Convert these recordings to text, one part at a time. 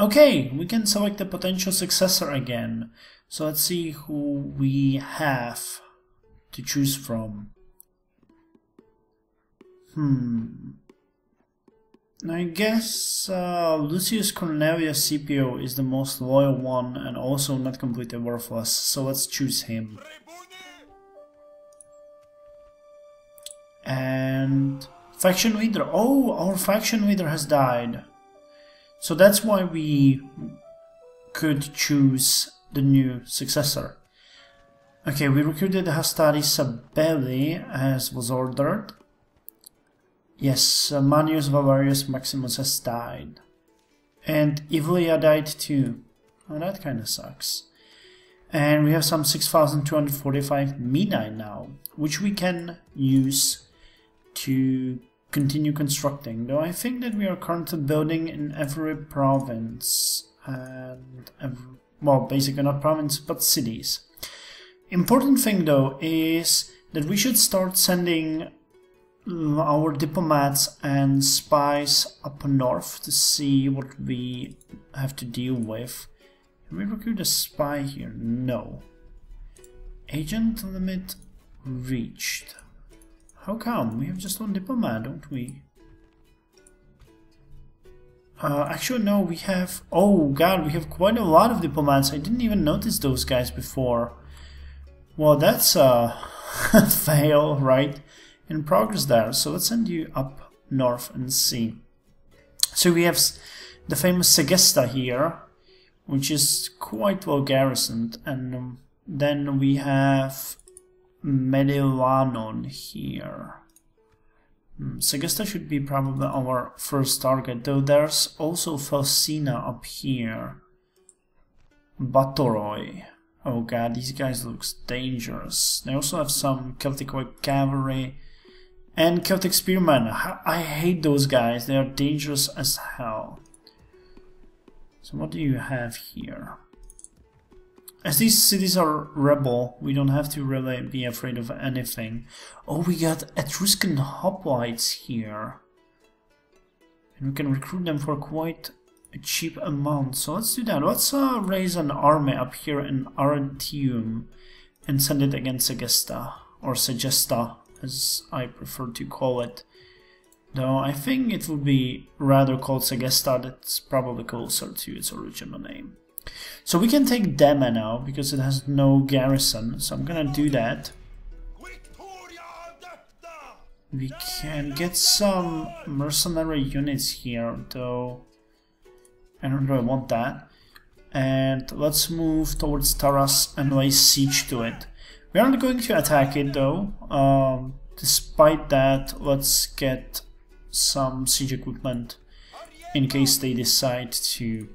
Okay, we can select the potential successor again. So let's see who we have to choose from. I guess Lucius Cornelius Scipio is the most loyal one and also not completely worthless, so let's choose him. And faction leader. Oh, our faction leader has died. So that's why we could choose the new successor. Okay, we recruited Hastari Sabelli as was ordered. Yes, Manius Valerius Maximus has died. And Ivilia died too. Oh, that kinda sucks. And we have some 6,245 minae now, which we can use to continue constructing. Though I think that we are currently building in every province. And, well, basically not province, but cities. Important thing though is that we should start sending our diplomats and spies up north to see what we have to deal with. Can we recruit a spy here? No. Agent limit reached. How come? We have just one diplomat, don't we? Actually no, we have... Oh god, we have quite a lot of diplomats. I didn't even notice those guys before. Well, that's a fail, right? In progress there, so let's send you up north and see. So we have the famous Segesta here, which is quite well garrisoned, and then we have Medilanon here. Segesta should be probably our first target, though there's also Felsina up here. Batoroi. Oh god, these guys look dangerous. They also have some Celtic White Cavalry. And Celtic Spearmen. I hate those guys, they are dangerous as hell. So what do you have here? As these cities are rebel, we don't have to really be afraid of anything. Oh, we got Etruscan hoplites here. And we can recruit them for quite a cheap amount. So let's do that. Let's raise an army up here in Arretium and send it against Segesta. Or Segesta, as I prefer to call it. Though I think it would be rather called Segesta, that's probably closer to its original name. So we can take Dema now, because it has no garrison, so I'm gonna do that. We can get some mercenary units here, though I don't really want that. And let's move towards Taras and lay siege to it. We aren't going to attack it though. Despite that, let's get some siege equipment in case they decide to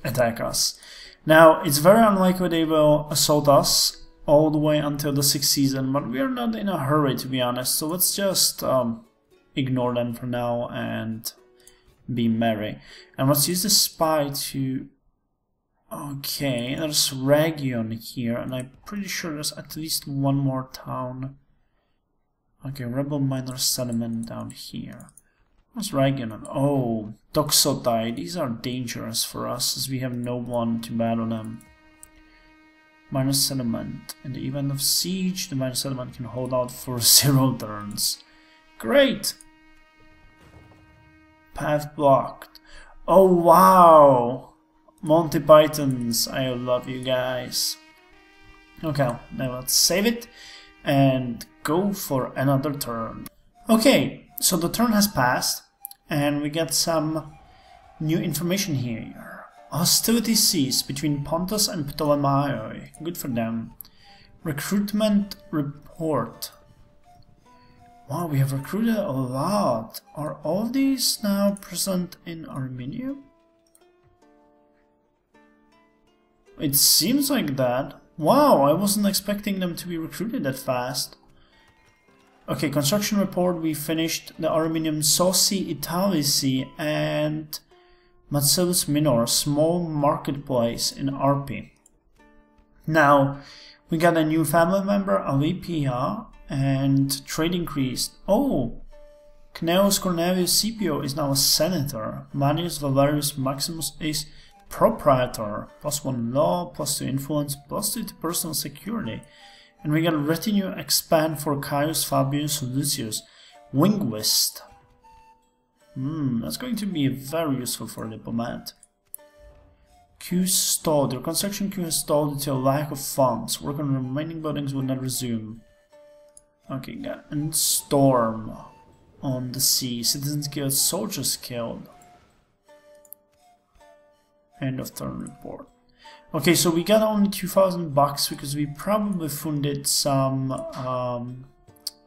attack us. Now, it's very unlikely they will assault us all the way until the 6th season, but we are not in a hurry, to be honest, so let's just ignore them for now and be merry. And let's use the spy to... Okay, there's Region here, and I'm pretty sure there's at least one more town. Okay, rebel minor settlement down here. What's Region? Oh, Toxotai. These are dangerous for us, as we have no one to battle them. Minor settlement. In the event of siege, the minor settlement can hold out for 0 turns. Great! Path blocked. Oh wow! Monty Pythons, I love you guys. Okay, now let's save it and go for another turn. Okay, so the turn has passed and we get some new information here. Hostilities cease between Pontus and Ptolemaioi. Good for them. Recruitment report. Wow, we have recruited a lot. Are all of these now present in Armenia? It seems like that. Wow, I wasn't expecting them to be recruited that fast. Okay, construction report. We finished the Armenium Soci Italici and Marcellus Minor, small marketplace in Arpi. Now, we got a new family member, Alipia, and trade increased. Oh, Cnaeus Cornelius Scipio is now a senator. Manius Valerius Maximus is proprietor. +1 law, +2 influence, +2 to personal security. And we got retinue expand for Caius Fabius Lucius. Linguist. That's going to be very useful for a diplomat. Queue stalled. Your construction queue has stalled due to a lack of funds. Work on the remaining buildings will not resume. Okay, got and storm on the sea. Citizens killed, soldiers killed. End of turn report. Okay, so we got only 2,000 bucks because we probably funded some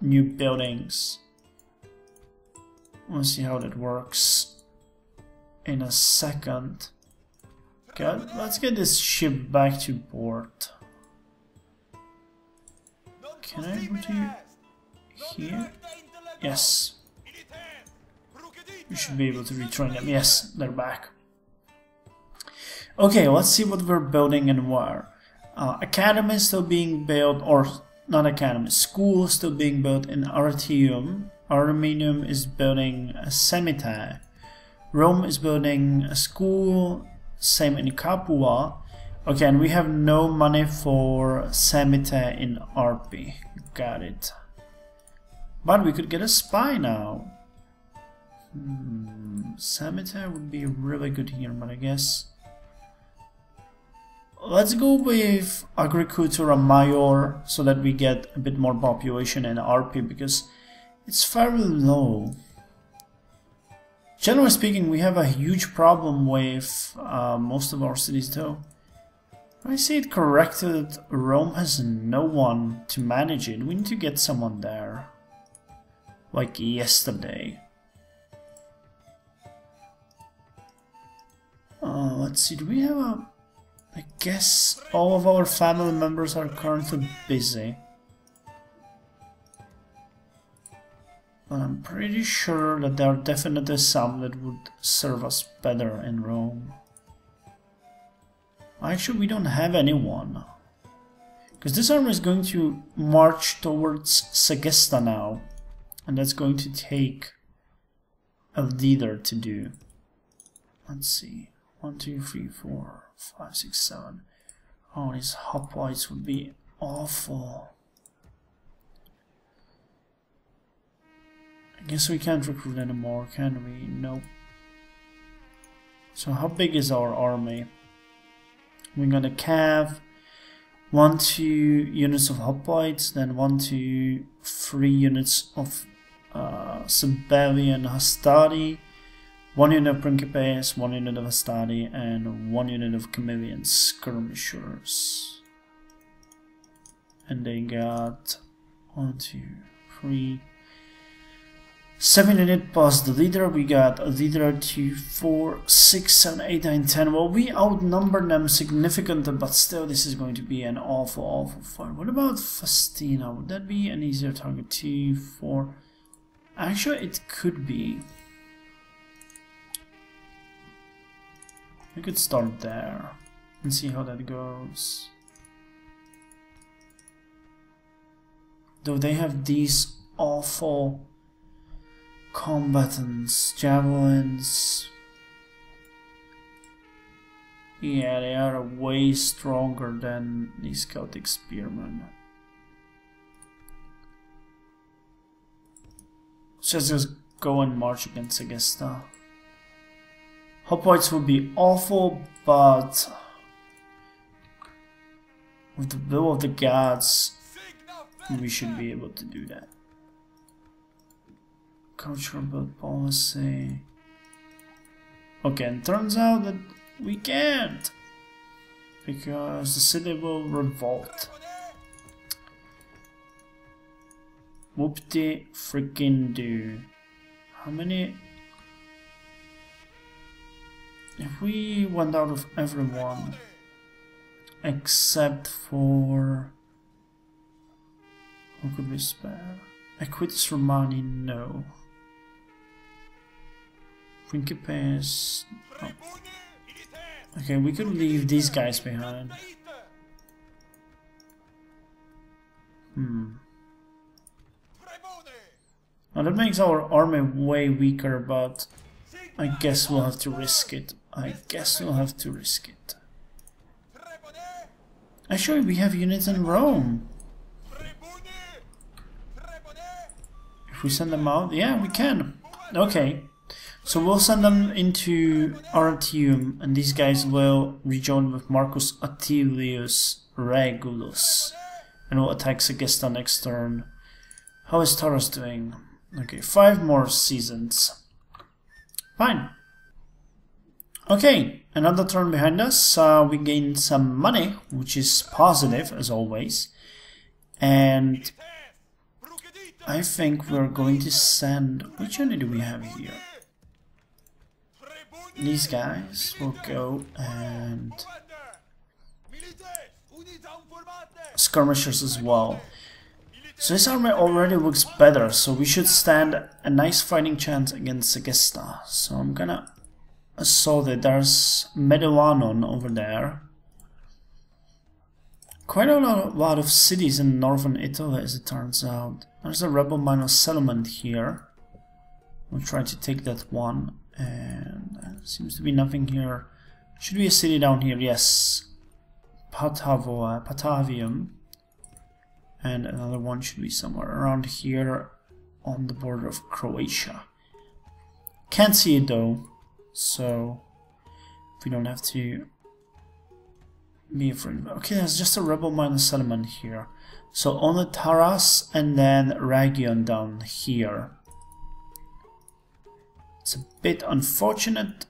new buildings. We'll see how that works in a second. Okay, let's get this ship back to port. Can I go to here? Yes. We should be able to retrain them. Yes, they're back. Okay, let's see what we're building and where. Academy is still being built, or not academy, school is still being built in Artium. Armenium is building a cemetery. Rome is building a school, same in Capua. Okay, and we have no money for cemetery in Arpi. Got it. But we could get a spy now. Cemetery would be really good here, but I guess... Let's go with Agricultura Major so that we get a bit more population in RP because it's fairly low. Generally speaking, we have a huge problem with most of our cities though. I see it correctly that Rome has no one to manage it. We need to get someone there. Like yesterday. Let's see, do we have a... I guess all of our family members are currently busy. But I'm pretty sure that there are definitely some that would serve us better in Rome. Actually, we don't have anyone. Because this army is going to march towards Segesta now. And that's going to take a leader to do. Let's see. 1, 2, 3, 4, 5, 6, 7. Oh, these hoplites would be awful. I guess we can't recruit anymore, can we? Nope. So how big is our army? We got a cav, 1, 2 units of hoplites, then 1, 2, 3 units of Sabellian Hastati, 1 unit of Principes, 1 unit of Hastati, and 1 unit of Camillian skirmishers. And they got 1, 2, 3, 7 units plus the leader. We got a leader 2, 4, 6, 7, 8, 9, 10. Well, we outnumber them significantly, but still this is going to be an awful fight. What about Festina? Would that be an easier target? 2, 4. Actually, it could be. We could start there and see how that goes. Though they have these awful combatants, javelins. Yeah, they are way stronger than these Celtic spearmen. So let's just go and march against Segesta. Hoplites would be awful, but with the will of the gods, we should be able to do that. Cultural build policy. Okay, and turns out that we can't, because the city will revolt. Whoop-de freaking do. How many? If we went out of everyone except for... who could we spare? Equites Romani, no. Principes, oh. Okay, we could leave these guys behind. Now that makes our army way weaker, but I guess we'll have to risk it. Actually, we have units in Rome. If we send them out, yeah, we can. Okay, so we'll send them into Arretium, and these guys will rejoin with Marcus Atilius Regulus, and will attack Segesta next turn. How is Taurus doing? Okay, 5 more seasons. Fine. Okay, another turn behind us. We gained some money, which is positive as always, and I think we're going to send... Which unit do we have here? These guys will go and... skirmishers as well. So this army already looks better, so we should stand a nice fighting chance against Segesta. So I'm gonna assault it. There's Mediolanon over there. Quite a lot of cities in northern Italy, as it turns out. There's a rebel minor settlement here. We'll try to take that one, and there seems to be nothing here. Should be a city down here, yes. Patavium. And another one should be somewhere around here on the border of Croatia. Can't see it though, so we don't have to be afraid. Okay, there's just a rebel minor settlement here. So only Taras and then Rhagion down here. It's a bit unfortunate,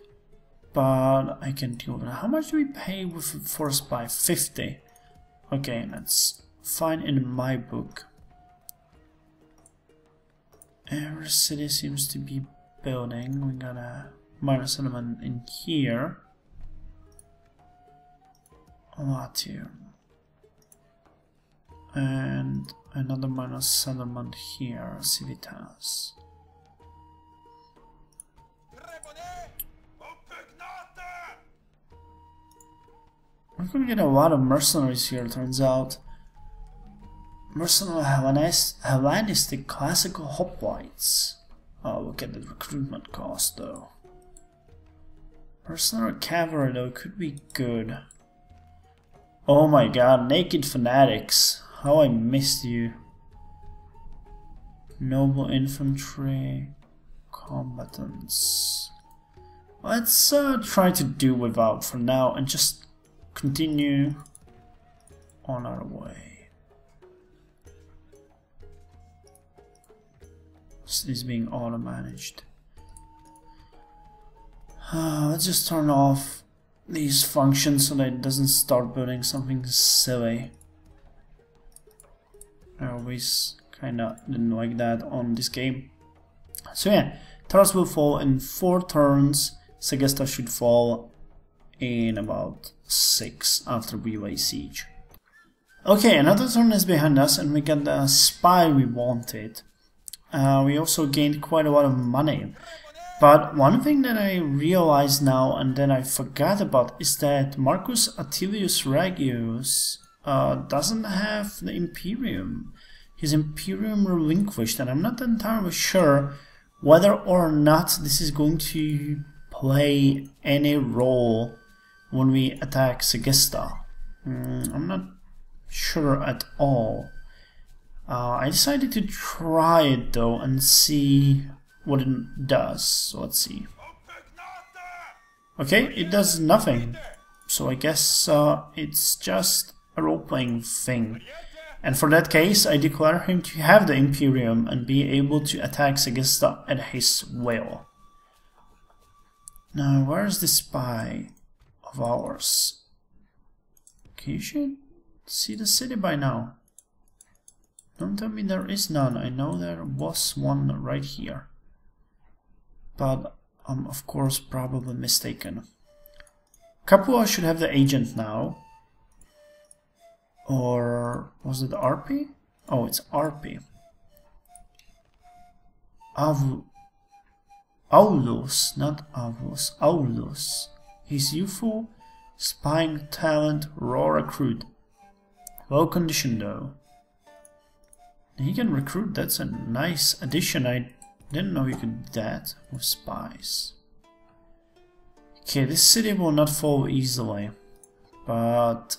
but I can deal with it. How much do we pay with force by? 50. Okay, that's fine in my book. Every city seems to be building. We got a minor settlement in here. Latium. And another minor settlement here, Civitas. We're gonna get a lot of mercenaries here, it turns out. Mercenary Hellenistic classical hoplites. Oh, look at the recruitment cost though. Mercenary cavalry though could be good. Oh my god, naked fanatics. How I missed you. Noble infantry. Combatants. Let's try to do without for now and just continue on our way. This is being auto-managed. Let's just turn off these functions so that it doesn't start building something silly. I always kinda didn't like that on this game. So yeah, Taras will fall in 4 turns. Segesta should fall in about 6 after we lay siege. Okay, another turn is behind us and we got the spy we wanted. We also gained quite a lot of money. But one thing that I realize now and then I forgot about is that Marcus Atilius Regulus doesn't have the Imperium. His Imperium relinquished, and I'm not entirely sure whether or not this is going to play any role when we attack Segesta. I'm not sure at all. I decided to try it though and see what it does. So let's see. Okay, it does nothing. So I guess it's just a role-playing thing. And for that case, I declare him to have the Imperium and be able to attack Segesta at his will. Now, where's the spy of ours? Okay, you should see the city by now. Don't tell me there is none. I know there was one right here. But I'm of course probably mistaken. Capua should have the agent now. Or was it RP? Oh, it's RP. Aulus, not Avus, Aulus. His youthful spying talent, raw recruit. Well conditioned though. He can recruit, that's a nice addition. I didn't know you could do that with spies. Okay, this city will not fall easily, but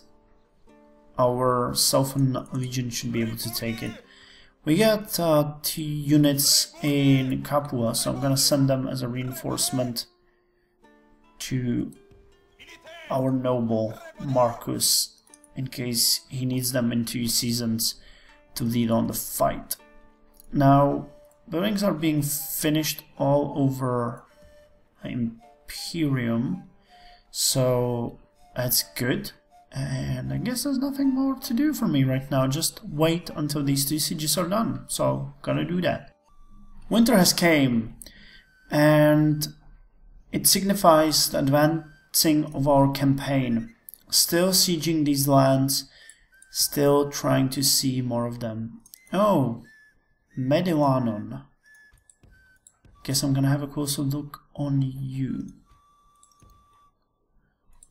our Southern Legion should be able to take it. We got 2 units in Capua, so I'm gonna send them as a reinforcement to our noble Marcus in case he needs them in 2 seasons to lead on the fight. Now, buildings are being finished all over Imperium, so that's good. And I guess there's nothing more to do for me right now, just wait until these 2 sieges are done, so gonna do that. Winter has came, and it signifies the advancing of our campaign. Still sieging these lands, still trying to see more of them. Oh, Medilanon. Guess I'm gonna have a closer look on you.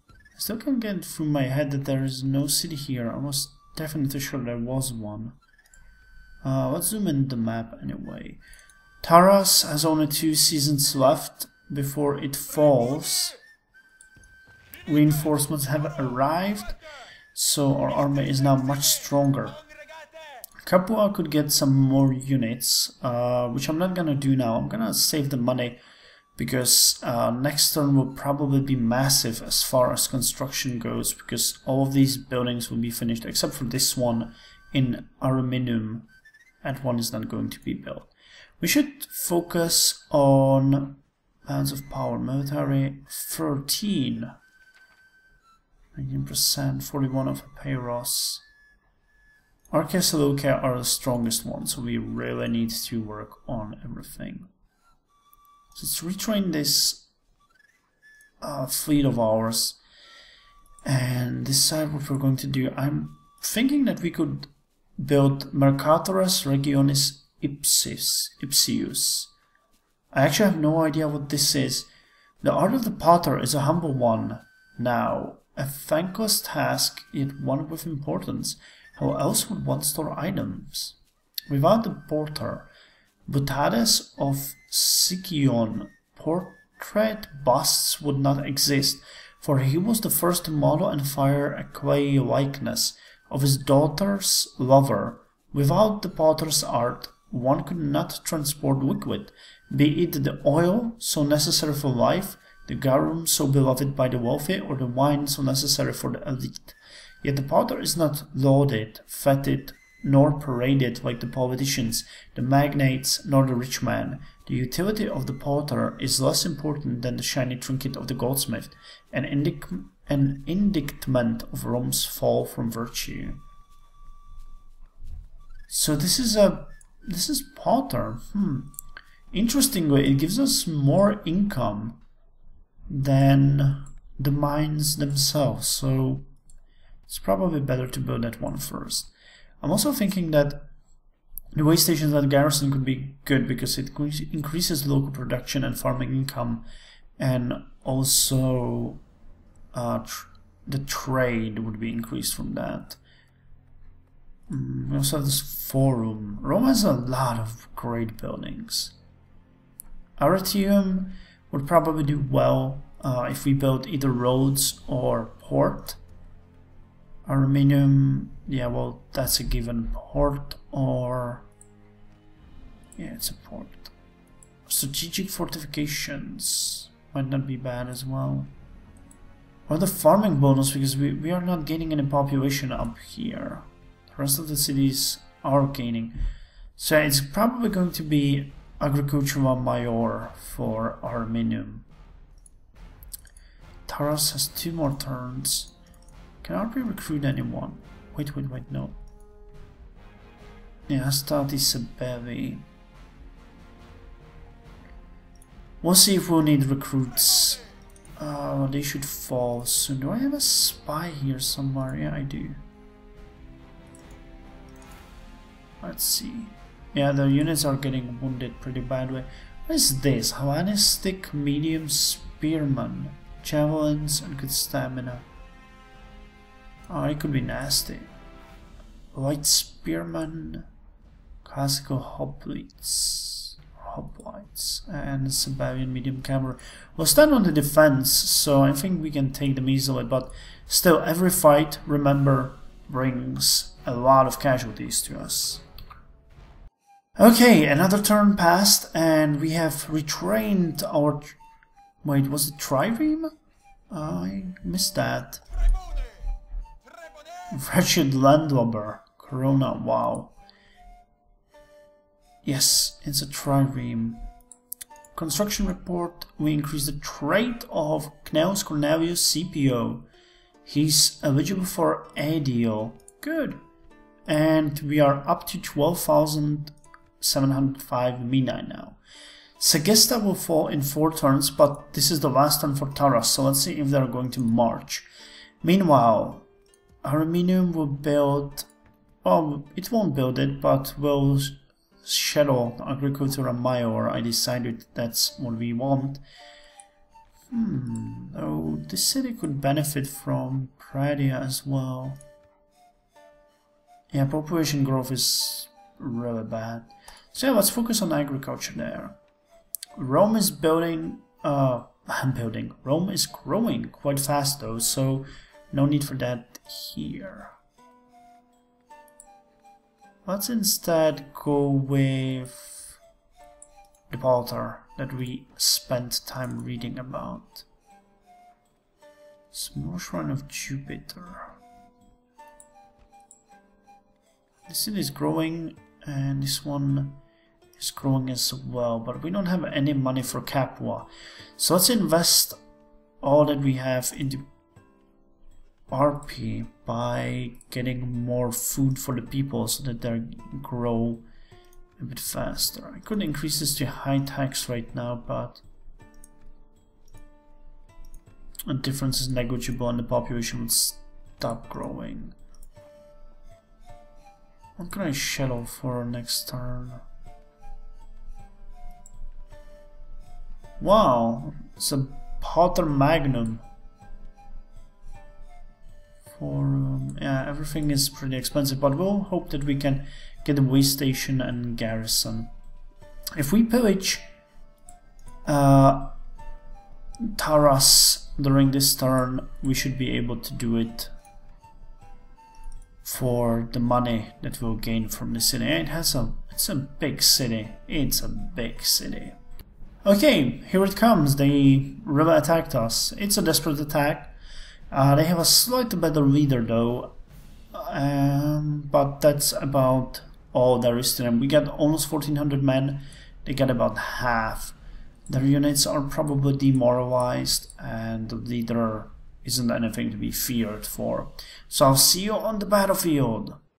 I still can't get through my head that there is no city here. I was definitely sure there was one. Let's zoom in the map anyway. Taras has only 2 seasons left before it falls. Reinforcements have arrived, so our army is now much stronger. Capua could get some more units, which I'm not gonna do now. I'm gonna save the money because next turn will probably be massive as far as construction goes, because all of these buildings will be finished except for this one in Arminum, and one is not going to be built. We should focus on balance of power. Military 13, 19%, 41 of Epeiros. Arches and Luca are the strongest ones, so we really need to work on everything. So let's retrain this fleet of ours and decide what we're going to do. I'm thinking that we could build Mercatoris Regionis Ipsius. I actually have no idea what this is. The art of the potter is a humble one now. A thankless task, yet one with importance. How else would one store items? Without the porter, Butades of Sicyon portrait busts would not exist, for he was the first to model and fire a clay likeness of his daughter's lover. Without the potter's art, one could not transport liquid, be it the oil so necessary for life, the garum so beloved by the wealthy, or the wine so necessary for the elite. Yet the potter is not lauded, feted, nor paraded like the politicians, the magnates, nor the rich man. The utility of the potter is less important than the shiny trinket of the goldsmith, an indictment of Rome's fall from virtue. So this is potter. Interestingly, it gives us more income than the mines themselves, so it's probably better to build that one first. I'm also thinking that the way stations at Garrison could be good because it increases local production and farming income, and also the trade would be increased from that. We also have this forum. Rome has a lot of great buildings. Arretium would probably do well if we build either roads or port. Arminium, yeah, well, that's a given. Port or... yeah, it's a port. Strategic fortifications might not be bad as well. Or the farming bonus, because we are not gaining any population up here. The rest of the cities are gaining. So it's probably going to be Agricultura Major for Arminium. Taras has 2 more turns. Cannot we recruit anyone? Wait, no. Yeah, Stati Sebevi. We'll see if we'll need recruits. They should fall soon. Do I have a spy here somewhere? Yeah, I do. Let's see. Yeah, the units are getting wounded pretty badly. What is this? Hellenistic medium spearman. Javelins and good stamina. Oh, it could be nasty. Light spearman. Classical hoplites, and a Siberian medium cavalry. We'll stand on the defense, so I think we can take them easily, but still, every fight, remember, brings a lot of casualties to us. Okay, another turn passed, and we have retrained our... Wait, was it trireme? I missed that. Wretched landlubber. Corona, wow. Yes, it's a trireme. Construction report, we increase the trait of Knaus Cornelius CPO. He's eligible for ADO. Good. And we are up to 12,705 Mina now. Segesta will fall in 4 turns, but this is the last turn for Taras, so let's see if they're going to march. Meanwhile, Armenium will build... Well, it won't build it, but will schedule Agricultura Major. I decided that's what we want. Oh, this city could benefit from Pradia as well. Yeah, population growth is really bad. So yeah, let's focus on agriculture there. Rome is building, Rome is growing quite fast though, so no need for that here. Let's instead go with Gibraltar that we spent time reading about. Small Shrine of Jupiter. This city is growing, and this one is growing as well, but we don't have any money for Capua. So let's invest all that we have into RP by getting more food for the people so that they grow a bit faster. I could increase this to high tax right now, but the difference is negligible and the population would stop growing. What can I schedule for next turn? Wow, it's a Potter Magnum. Yeah, everything is pretty expensive, but we'll hope that we can get a way station and garrison. If we pillage Taras during this turn, we should be able to do it for the money that we'll gain from the city. It's a big city. It's a big city. Okay, here it comes. They really attacked us. It's a desperate attack. They have a slightly better leader though, but that's about all there is to them. We got almost 1400 men, they got about half. Their units are probably demoralized and the leader isn't anything to be feared for. So I'll see you on the battlefield.